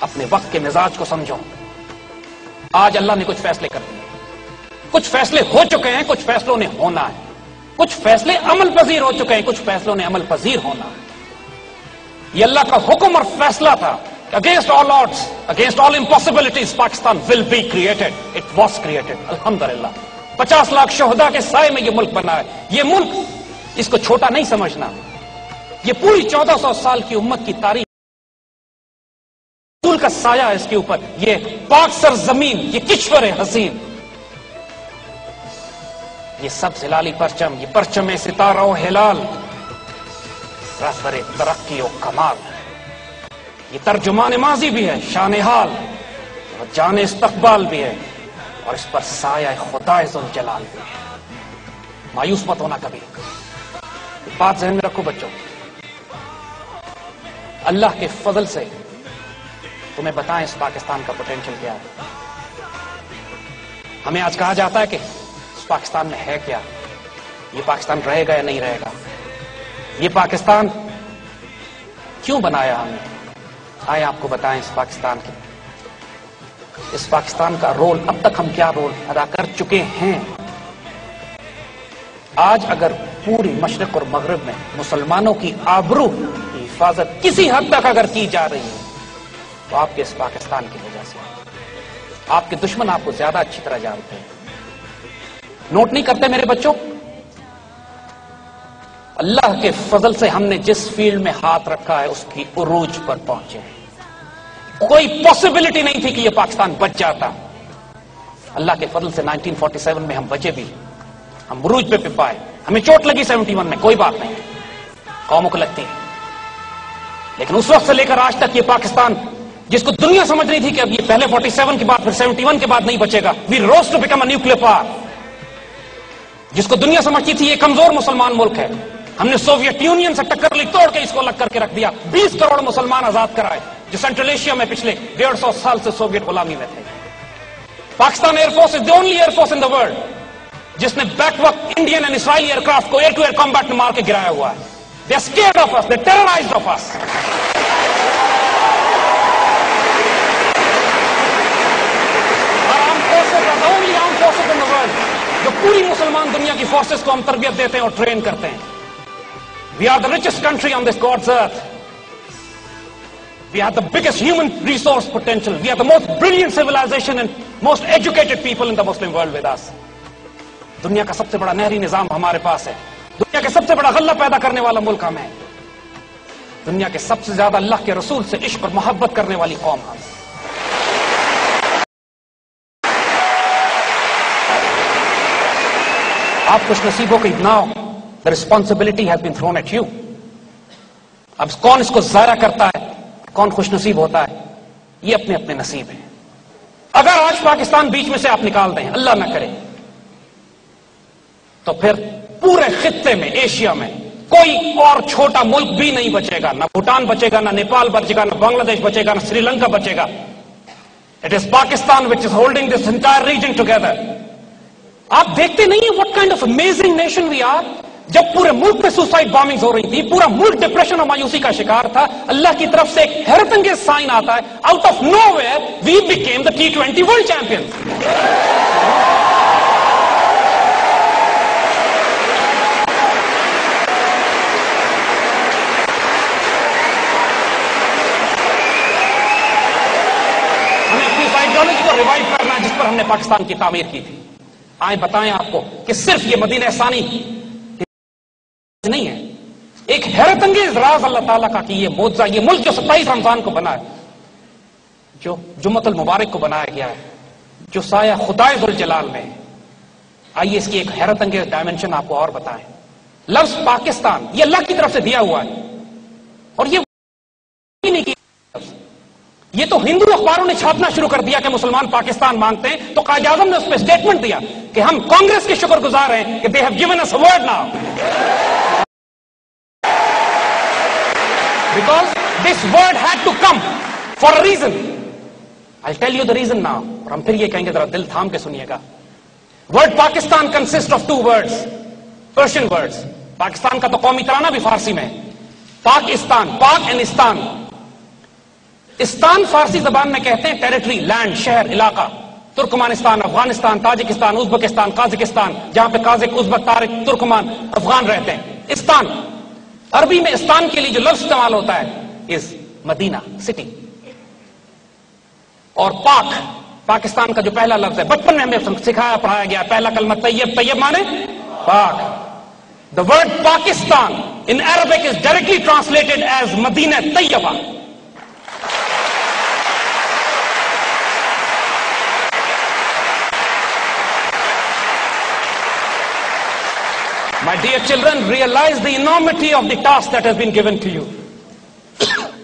اپنے وقت کے مزاج کو سمجھو. آج اللہ نے کچھ فیصلے کر دیے, کچھ فیصلے ہو چکے ہیں, کچھ فیصلوں نے ہونا ہے, کچھ فیصلے عمل پذیر ہو چکے ہیں, کچھ فیصلوں نے عمل پذیر ہونا ہے. یہ اللہ کا حکم اور فیصلہ تھا کہ against all odds, against all impossibilities, Pakistan will be created. It was created. الحمدللہ 50 لاکھ شہداء کے سائے میں یہ ملک بنا ہے. یہ ملک, اس کو چھوٹا نہیں سمجھنا, یہ پوری 1400 سال کی امت کی تاریخ کا سایہ ہے اس کے اوپر. یہ پاک سرزمین, یہ کشور حسین, یہ سب ہلالی پرچم, یہ پرچم ستارہ و ہلال, رہبر ترقی و کمال. یہ ترجمان ماضی بھی ہے, شان حال اور جان استقبال بھی ہے, اور اس پر سایہ خدا ذوالجلال بھی ہے. مایوس مت ہونا کبھی. بات ذہن میں رکھو بچوں, اللہ کے فضل سے تمہیں بتائیں اس پاکستان کا پوٹینشل کیا ہے. ہمیں آج کہا جاتا ہے کہ اس پاکستان میں ہے کیا, یہ پاکستان رہے گا یا نہیں رہے گا, یہ پاکستان کیوں بنایا ہم نے. آئے آپ کو بتائیں اس پاکستان کے, اس پاکستان کا رول, اب تک ہم کیا رول ادا کر چکے ہیں. آج اگر پوری مشرق اور مغرب میں مسلمانوں کی آبرو کی حفاظت کسی حد تک اگر کی جا رہی ہے تو آپ کے اس پاکستان کی وجہ سے. آپ کے دشمن آپ کو زیادہ اچھی طرح جانتے ہیں. نوٹ نہیں کرتے میرے بچوں, اللہ کے فضل سے ہم نے جس فیلڈ میں ہاتھ رکھا ہے اس کی عروج پر پہنچے ہیں. کوئی پاسبلٹی نہیں تھی کہ یہ پاکستان بچ جاتا. اللہ کے فضل سے 1947 میں ہم بچے بھی, ہم عروج پہ پائے. ہمیں چوٹ لگی 71 میں, کوئی بات نہیں, قوموں کو لگتی ہے, لیکن اس وقت سے لے کر آج تک یہ پاکستان, جس کو دنیا سمجھ رہی تھی کہ اب یہ پہلے 47 کے بعد پھر 71 کے بعد نہیں بچے گا, we rose to become a nuclear power, جس کو دنیا سمجھتی تھی یہ کمزور مسلمان ملک ہے, ہم نے سوویت یونین سے ٹکر لی, توڑ کے اس کو الگ کر کے رکھ دیا. 20 کروڑ مسلمان آزاد کرائے جو سینٹرل ایشیا میں پچھلے 150 سال سے سوویت غلامی میں تھے. Pakistan air force is the only air force in the world جس نے بیک وقت Indian and Israeli aircraft کو ایئر ٹو ایئر کمبیٹ میں مار کے گرایا ہوا ہے. They are scared of us, they terrorized of us. جو پوری مسلمان دنیا کی فورسز کو ہم تربیت دیتے ہیں اور ٹرین کرتے ہیں. We are the richest country on this God's earth. We are the biggest human resource potential. We are the most brilliant civilisation and most educated people in the Muslim world with us. دنیا کا سب سے بڑا نہری نظام ہمارے پاس ہے. دنیا کے سب سے بڑا غلہ پیدا کرنے والا ملک ہم ہے. دنیا کے سب سے زیادہ اللہ کے رسول سے عشق اور محبت کرنے والی قوم ہم. آپ خوش نصیب ہو کہ now the responsibility has been thrown at you. اب کون اس کو ضائع کرتا ہے, کون خوش نصیب ہوتا ہے, یہ اپنے اپنے نصیب ہیں. اگر آج پاکستان بیچ میں سے آپ نکال دیں, اللہ نہ کرے, تو پھر پورے خطے میں, ایشیا میں کوئی اور چھوٹا ملک بھی نہیں بچے گا. نہ بھوٹان بچے گا, نہ نیپال بچے گا, نہ بنگلہ دیش بچے گا, نہ سری لنکا بچے گا. It is Pakistan which is holding this entire region together. آپ دیکھتے نہیں ہیں what kind of amazing nation we are. جب پورے ملک میں سوسائڈ بامبنگز ہو رہی تھی, پورا ملک ڈپریشن اور مایوسی کا شکار تھا, اللہ کی طرف سے ایک حیرت انگیز سائن آتا ہے, out of nowhere we became the T20 world champion. ہمیں اپنی اس آئیڈیالوجی کو ریوائو کرنا ہے جس پر ہم نے پاکستان کی تعمیر کی تھی. آئیں بتائیں آپ کو کہ صرف یہ مدینہ ثانی نہیں ہے, ایک حیرت انگیز راز اللہ تعالیٰ کا کہ یہ معجزہ, یہ ملک جو 27 رمضان کو بنا ہے, جو جمعۃ المبارک کو بنایا گیا ہے, جو سایہ خدا ذوالجلال میں. آئیے اس کی ایک حیرت انگیز ڈائمنشن آپ کو اور بتائیں. لفظ پاکستان یہ اللہ کی طرف سے دیا ہوا ہے, اور یہ نہیں کی, یہ تو ہندو اخباروں نے چھاپنا شروع کر دیا کہ مسلمان پاکستان مانگتے ہیں, تو قائد اعظم نے اس پہ اسٹیٹمنٹ دیا کہ ہم کانگریس کے شکر گزار ہیں کہ they have given us a word now. Because this word had to come for a reason. I'll tell you the reason now. اور ہم پھر یہ کہیں گے, ذرا دل تھام کے سنیے گا. Word Pakistan consists of two words, Persian words. Pakistan کا تو قومی ترانہ بھی فارسی میں ہے. پاکستان, پاک اینڈ استان. استان فارسی زبان میں کہتے ہیں ٹیریٹری، لینڈ، شہر، علاقہ. Turkmenistan, Afghanistan, Tajikistan, Uzbekistan, Kazakhstan, جہاں پہ قازق، ازبک، تارک، ترکمان، افغان رہتے ہیں. استان، عربی میں استان کے لیے جو لفظ استعمال ہوتا ہے از مدینہ، سٹی. اور پاک، پاکستان کا جو پہلا لفظ ہے، بچپن میں ہمیں سکھایا پڑھایا گیا پہلا کلمہ طیب. طیب مانے پاک. The word Pakistan in Arabic is directly translated as Madinah Tayyaba. My dear children, realize the enormity of the task that has been given to you.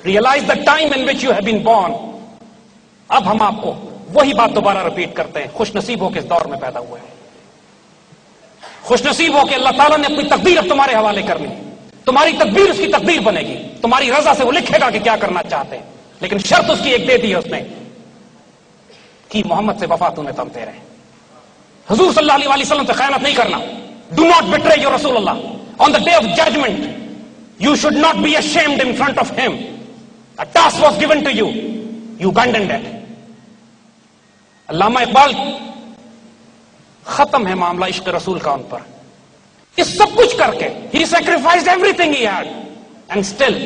Realize the time in which you have been born. اب ہم آپ کو وہی بات دوبارہ repeat کرتے ہیں. خوش نصیب ہو کے اس دور میں پیدا ہوئے ہیں. خوش نصیب ہو کہ اللہ تعالیٰ نے اپنی تقدیر اب تمہارے حوالے کرنی. تمہاری تقدیر اس کی تقدیر بنے گی. تمہاری رضا سے وہ لکھے گا کہ کیا کرنا چاہتے ہیں. لیکن شرط اس کی ایک دے دی ہے اس نے کہ محمد سے وفا تو نے تمتے رہے. حضور صلی اللہ علیہ وسلم سے خیانت نہیں کرنا. Do not betray your Rasulullah. On the day of judgment, you should not be ashamed in front of him. A task was given to you. You abandoned it. علامہ اقبال، ختم ہے معاملہ عشق رسول کا ان پر. اس سب کچھ کر کے he sacrificed everything he had and still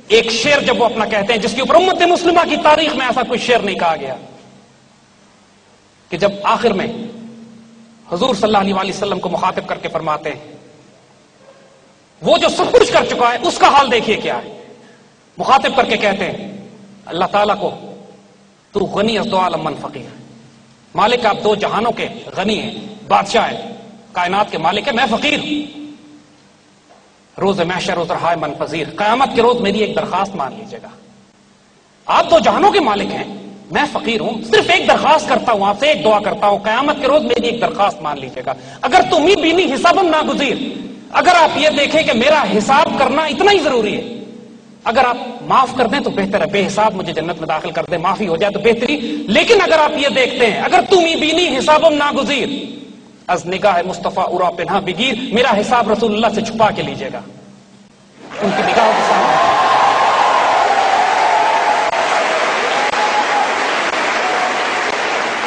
ایک شعر جب وہ اپنا کہتے ہیں جس کے اوپر امت مسلمہ کی تاریخ میں ایسا کوئی شعر نہیں کہا گیا کہ جب آخر میں حضور صلی اللہ علیہ وسلم کو مخاطب کر کے فرماتے ہیں وہ جو سب کچھ کر چکا ہے اس کا حال دیکھیے کیا ہے. مخاطب کر کے کہتے ہیں اللہ تعالیٰ کو تو غنی از دو عالم من فقیر. مالک آپ دو جہانوں کے غنی ہیں، بادشاہ ہیں، کائنات کے مالک ہے، میں فقیر. روز محشر روز رہائے من پذیر، قیامت کے روز میری ایک درخواست مان لیجیے گا. آپ دو جہانوں کے مالک ہیں، میں فقیر ہوں، صرف ایک درخواست کرتا ہوں آپ سے، ایک دعا کرتا ہوں، قیامت کے روز میری ایک درخواست مان لیجیے گا. اگر تم ہی بینی حسابم ناگزیر، اگر آپ یہ دیکھیں کہ میرا حساب کرنا اتنا ہی ضروری ہے، اگر آپ معاف کر دیں تو بہتر ہے، بے حساب مجھے جنت میں داخل کر دیں، معافی ہو جائے تو بہتری. لیکن اگر آپ یہ دیکھتے ہیں اگر تم ہی بینی حسابم ناگزیر از نگاہ مصطفیٰ اورا پنہا بگیر، میرا حساب رسول اللہ سے چھپا کے لیجیے گا. ان کی نگاہوں کے سامنے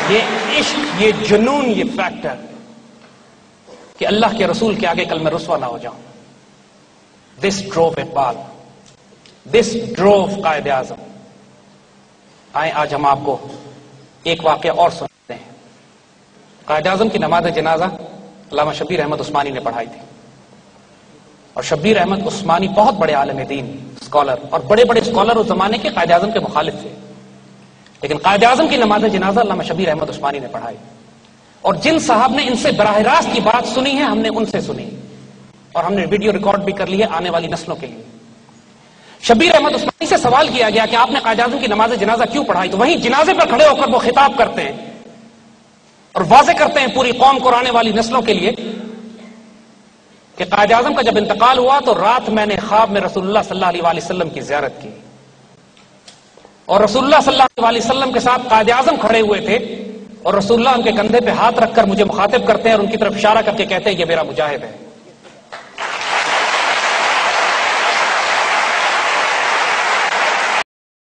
یہ عشق، یہ جنون، یہ فیکٹر کہ اللہ کے رسول کے آگے کل میں رسوا نہ ہو جاؤں. دس ڈروو اقبال، دس ڈروو قائد اعظم. آئیں آج ہم آپ کو ایک واقعہ اور سناتے ہیں. قائد اعظم کی نماز جنازہ علامہ شبیر احمد عثمانی نے پڑھائی تھی. اور شبیر احمد عثمانی بہت بڑے عالم دین، اسکالر، اور بڑے بڑے اسکالر اس زمانے کے قائد اعظم کے مخالف تھے. لیکن قائد اعظم کی نماز جنازہ علامہ شبیر احمد عثمانی نے پڑھائی. اور جن صاحب نے ان سے براہ راست کی بات سنی ہے ہم نے ان سے سنی، اور ہم نے ویڈیو ریکارڈ بھی کر لی ہے آنے والی نسلوں کے لیے. شبیر احمد عثمانی سے سوال کیا گیا کہ آپ نے قائد اعظم کی نماز جنازہ کیوں پڑھائی؟ تو وہیں جنازے پر کھڑے ہو کر وہ خطاب کرتے ہیں اور واضح کرتے ہیں پوری قوم کو، آنے والی نسلوں کے لیے، کہ قائد اعظم کا جب انتقال ہوا تو رات میں نے خواب میں رسول اللہ صلی اللہ علیہ وسلم کی زیارت کی، اور رسول اللہ صلی اللہ علیہ وسلم کے ساتھ قائد اعظم کھڑے ہوئے تھے، اور رسول اللہ ان کے کندھے پہ ہاتھ رکھ کر مجھے مخاطب کرتے ہیں اور ان کی طرف اشارہ کر کے کہتے ہیں یہ میرا مجاہد ہے.